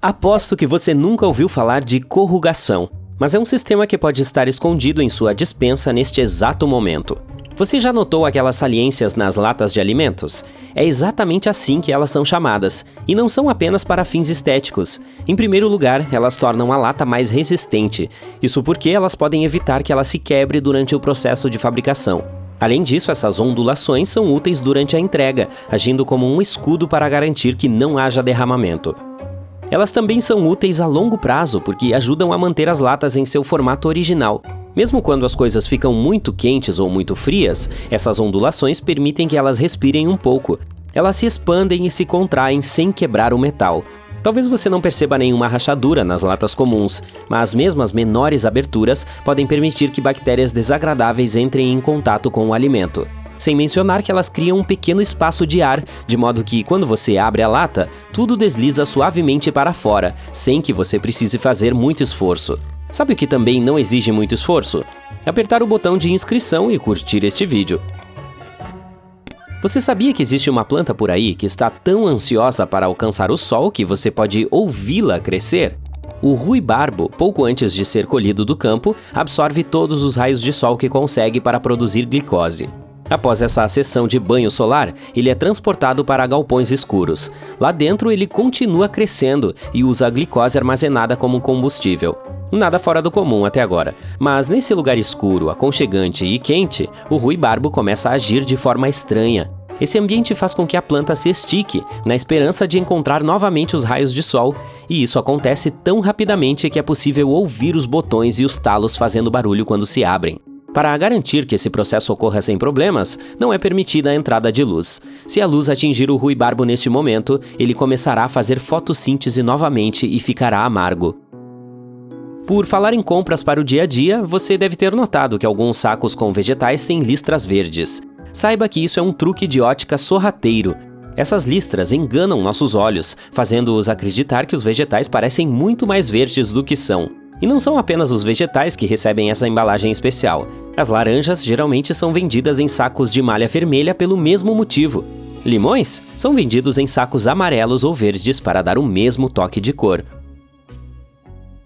Aposto que você nunca ouviu falar de corrugação, mas é um sistema que pode estar escondido em sua despensa neste exato momento. Você já notou aquelas saliências nas latas de alimentos? É exatamente assim que elas são chamadas, e não são apenas para fins estéticos. Em primeiro lugar, elas tornam a lata mais resistente, isso porque elas podem evitar que ela se quebre durante o processo de fabricação. Além disso, essas ondulações são úteis durante a entrega, agindo como um escudo para garantir que não haja derramamento. Elas também são úteis a longo prazo porque ajudam a manter as latas em seu formato original. Mesmo quando as coisas ficam muito quentes ou muito frias, essas ondulações permitem que elas respirem um pouco. Elas se expandem e se contraem sem quebrar o metal. Talvez você não perceba nenhuma rachadura nas latas comuns, mas mesmo as menores aberturas podem permitir que bactérias desagradáveis entrem em contato com o alimento. Sem mencionar que elas criam um pequeno espaço de ar, de modo que, quando você abre a lata, tudo desliza suavemente para fora, sem que você precise fazer muito esforço. Sabe o que também não exige muito esforço? Apertar o botão de inscrição e curtir este vídeo. Você sabia que existe uma planta por aí que está tão ansiosa para alcançar o sol que você pode ouvi-la crescer? O ruibarbo, pouco antes de ser colhido do campo, absorve todos os raios de sol que consegue para produzir glicose. Após essa sessão de banho solar, ele é transportado para galpões escuros. Lá dentro, ele continua crescendo e usa a glicose armazenada como combustível. Nada fora do comum até agora, mas nesse lugar escuro, aconchegante e quente, o ruibarbo começa a agir de forma estranha. Esse ambiente faz com que a planta se estique, na esperança de encontrar novamente os raios de sol, e isso acontece tão rapidamente que é possível ouvir os botões e os talos fazendo barulho quando se abrem. Para garantir que esse processo ocorra sem problemas, não é permitida a entrada de luz. Se a luz atingir o ruibarbo neste momento, ele começará a fazer fotossíntese novamente e ficará amargo. Por falar em compras para o dia a dia, você deve ter notado que alguns sacos com vegetais têm listras verdes. Saiba que isso é um truque de ótica sorrateiro. Essas listras enganam nossos olhos, fazendo-os acreditar que os vegetais parecem muito mais verdes do que são. E não são apenas os vegetais que recebem essa embalagem especial. As laranjas geralmente são vendidas em sacos de malha vermelha pelo mesmo motivo. Limões são vendidos em sacos amarelos ou verdes para dar o mesmo toque de cor.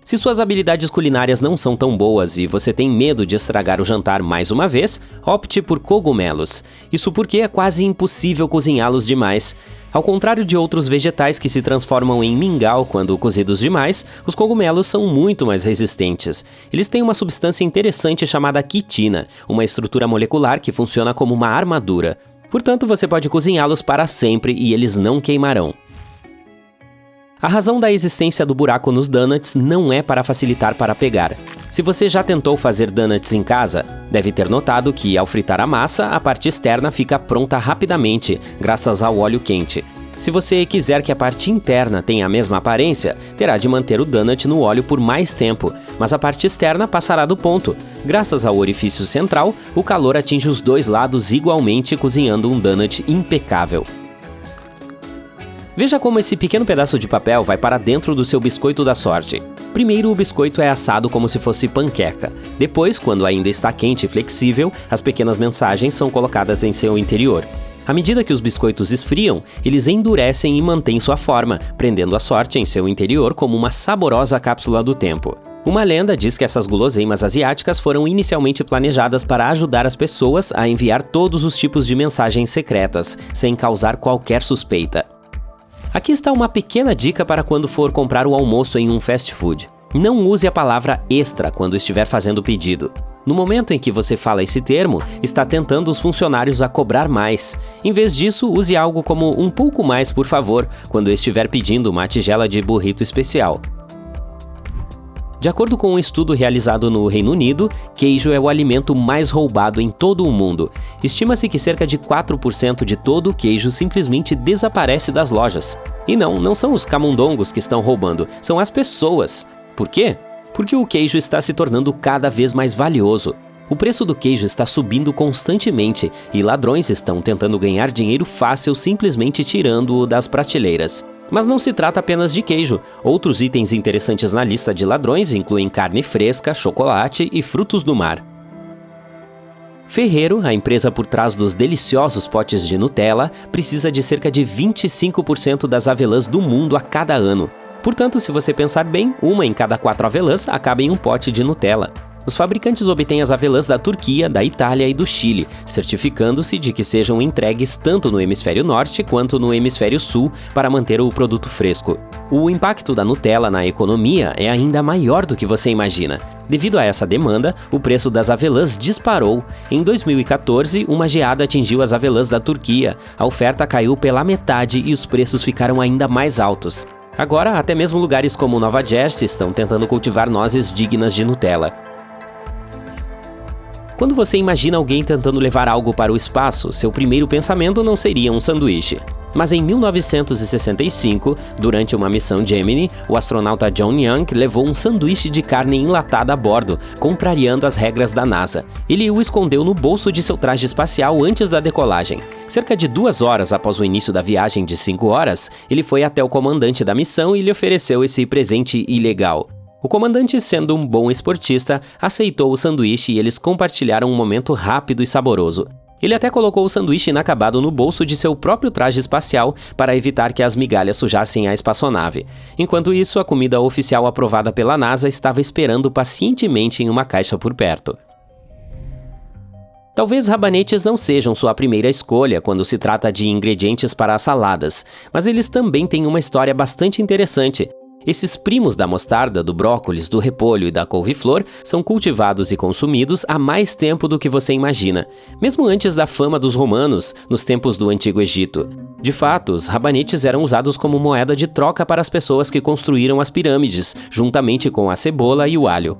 Se suas habilidades culinárias não são tão boas e você tem medo de estragar o jantar mais uma vez, opte por cogumelos. Isso porque é quase impossível cozinhá-los demais. Ao contrário de outros vegetais que se transformam em mingau quando cozidos demais, os cogumelos são muito mais resistentes. Eles têm uma substância interessante chamada quitina, uma estrutura molecular que funciona como uma armadura. Portanto, você pode cozinhá-los para sempre e eles não queimarão. A razão da existência do buraco nos donuts não é para facilitar para pegar. Se você já tentou fazer donuts em casa, deve ter notado que, ao fritar a massa, a parte externa fica pronta rapidamente, graças ao óleo quente. Se você quiser que a parte interna tenha a mesma aparência, terá de manter o donut no óleo por mais tempo, mas a parte externa passará do ponto. Graças ao orifício central, o calor atinge os dois lados igualmente, cozinhando um donut impecável. Veja como esse pequeno pedaço de papel vai para dentro do seu biscoito da sorte. Primeiro, o biscoito é assado como se fosse panqueca. Depois, quando ainda está quente e flexível, as pequenas mensagens são colocadas em seu interior. À medida que os biscoitos esfriam, eles endurecem e mantêm sua forma, prendendo a sorte em seu interior como uma saborosa cápsula do tempo. Uma lenda diz que essas guloseimas asiáticas foram inicialmente planejadas para ajudar as pessoas a enviar todos os tipos de mensagens secretas, sem causar qualquer suspeita. Aqui está uma pequena dica para quando for comprar o almoço em um fast food. Não use a palavra extra quando estiver fazendo o pedido. No momento em que você fala esse termo, está tentando os funcionários a cobrar mais. Em vez disso, use algo como um pouco mais, por favor, quando estiver pedindo uma tigela de burrito especial. De acordo com um estudo realizado no Reino Unido, queijo é o alimento mais roubado em todo o mundo. Estima-se que cerca de 4% de todo o queijo simplesmente desaparece das lojas. E não são os camundongos que estão roubando, são as pessoas. Por quê? Porque o queijo está se tornando cada vez mais valioso. O preço do queijo está subindo constantemente e ladrões estão tentando ganhar dinheiro fácil simplesmente tirando-o das prateleiras. Mas não se trata apenas de queijo. Outros itens interessantes na lista de ladrões incluem carne fresca, chocolate e frutos do mar. Ferrero, a empresa por trás dos deliciosos potes de Nutella, precisa de cerca de 25% das avelãs do mundo a cada ano. Portanto, se você pensar bem, uma em cada 4 avelãs acaba em um pote de Nutella. Os fabricantes obtêm as avelãs da Turquia, da Itália e do Chile, certificando-se de que sejam entregues tanto no hemisfério norte quanto no hemisfério sul para manter o produto fresco. O impacto da Nutella na economia é ainda maior do que você imagina. Devido a essa demanda, o preço das avelãs disparou. Em 2014, uma geada atingiu as avelãs da Turquia, a oferta caiu pela metade e os preços ficaram ainda mais altos. Agora, até mesmo lugares como Nova Jersey estão tentando cultivar nozes dignas de Nutella. Quando você imagina alguém tentando levar algo para o espaço, seu primeiro pensamento não seria um sanduíche. Mas em 1965, durante uma missão Gemini, o astronauta John Young levou um sanduíche de carne enlatada a bordo, contrariando as regras da NASA. Ele o escondeu no bolso de seu traje espacial antes da decolagem. Cerca de 2 horas após o início da viagem de 5 horas, ele foi até o comandante da missão e lhe ofereceu esse presente ilegal. O comandante, sendo um bom esportista, aceitou o sanduíche e eles compartilharam um momento rápido e saboroso. Ele até colocou o sanduíche inacabado no bolso de seu próprio traje espacial para evitar que as migalhas sujassem a espaçonave. Enquanto isso, a comida oficial aprovada pela NASA estava esperando pacientemente em uma caixa por perto. Talvez rabanetes não sejam sua primeira escolha quando se trata de ingredientes para as saladas, mas eles também têm uma história bastante interessante. Esses primos da mostarda, do brócolis, do repolho e da couve-flor são cultivados e consumidos há mais tempo do que você imagina, mesmo antes da fama dos romanos, nos tempos do Antigo Egito. De fato, os rabanetes eram usados como moeda de troca para as pessoas que construíram as pirâmides, juntamente com a cebola e o alho.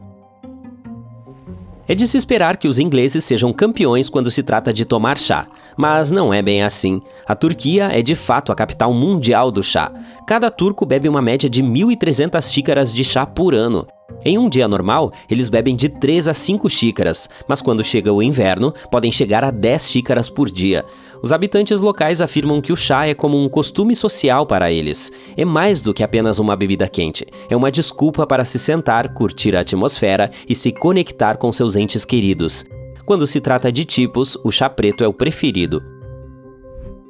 É de se esperar que os ingleses sejam campeões quando se trata de tomar chá, mas não é bem assim. A Turquia é de fato a capital mundial do chá. Cada turco bebe uma média de 1.300 xícaras de chá por ano. Em um dia normal, eles bebem de 3 a 5 xícaras, mas quando chega o inverno, podem chegar a 10 xícaras por dia. Os habitantes locais afirmam que o chá é como um costume social para eles. É mais do que apenas uma bebida quente. É uma desculpa para se sentar, curtir a atmosfera e se conectar com seus entes queridos. Quando se trata de tipos, o chá preto é o preferido.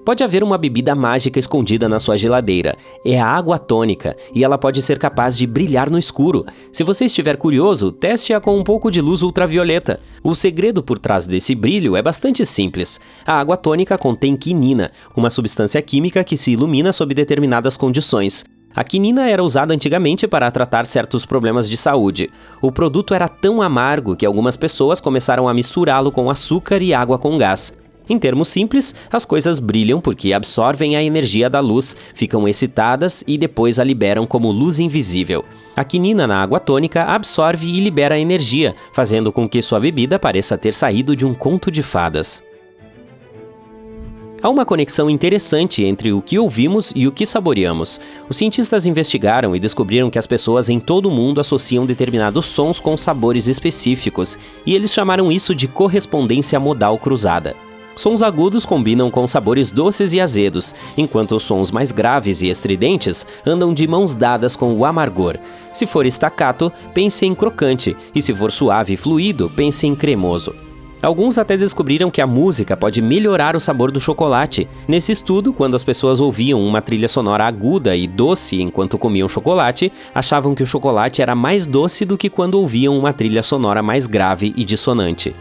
Pode haver uma bebida mágica escondida na sua geladeira. É a água tônica, e ela pode ser capaz de brilhar no escuro. Se você estiver curioso, teste-a com um pouco de luz ultravioleta. O segredo por trás desse brilho é bastante simples. A água tônica contém quinina, uma substância química que se ilumina sob determinadas condições. A quinina era usada antigamente para tratar certos problemas de saúde. O produto era tão amargo que algumas pessoas começaram a misturá-lo com açúcar e água com gás. Em termos simples, as coisas brilham porque absorvem a energia da luz, ficam excitadas e depois a liberam como luz invisível. A quinina na água tônica absorve e libera a energia, fazendo com que sua bebida pareça ter saído de um conto de fadas. Há uma conexão interessante entre o que ouvimos e o que saboreamos. Os cientistas investigaram e descobriram que as pessoas em todo o mundo associam determinados sons com sabores específicos, e eles chamaram isso de correspondência modal cruzada. Sons agudos combinam com sabores doces e azedos, enquanto os sons mais graves e estridentes andam de mãos dadas com o amargor. Se for staccato, pense em crocante, e se for suave e fluido, pense em cremoso. Alguns até descobriram que a música pode melhorar o sabor do chocolate. Nesse estudo, quando as pessoas ouviam uma trilha sonora aguda e doce enquanto comiam chocolate, achavam que o chocolate era mais doce do que quando ouviam uma trilha sonora mais grave e dissonante.